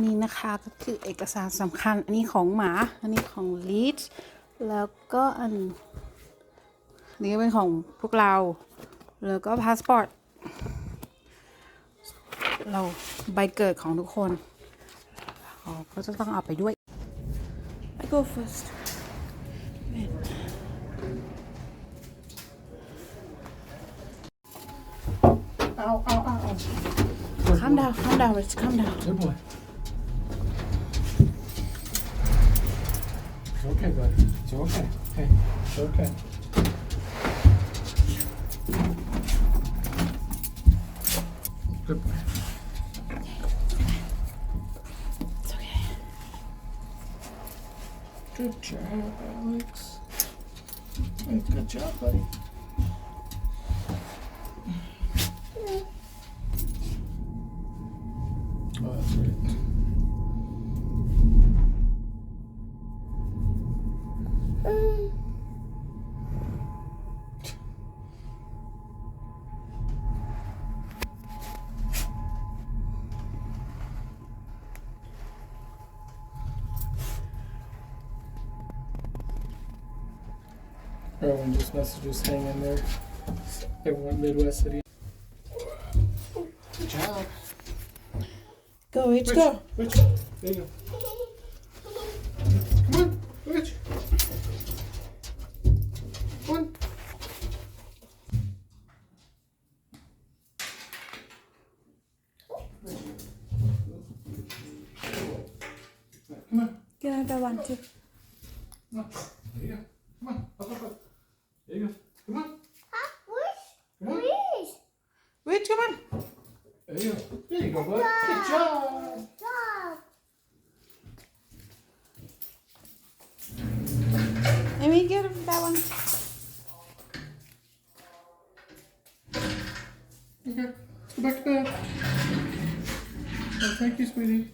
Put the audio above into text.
นี่นะคะก็คือเอกสารสำคัญอันนี้ของหมาอันนี้ของลีดแล้วก็อันนี้ก็เป็นของพวกเราแล้วก็พาสปอร์ตเราใบเกิดของทุกคนเราก็จะต้องเอาไปด้วย I go first Calm down, Rich, calm down. Good boy. It's okay, buddy. It's okay. Hey, it's okay. Good boy. It's okay. Good job, Alex. Hey, good job, buddy. Oh, that's right. Everyone just messages hang in there. Everyone Midwest City. Good job. Go, Rich, go. Rich, there you go. Come on, Rich. Come on. Come on. Get another one too. Come on. There you go. Come on. Up. There you go. Come on. Come on. Rich, come on. There you go. There you go, bud. Good job. Let me get that one. Okay. Let's go back to bed. Oh, thank you, sweetie.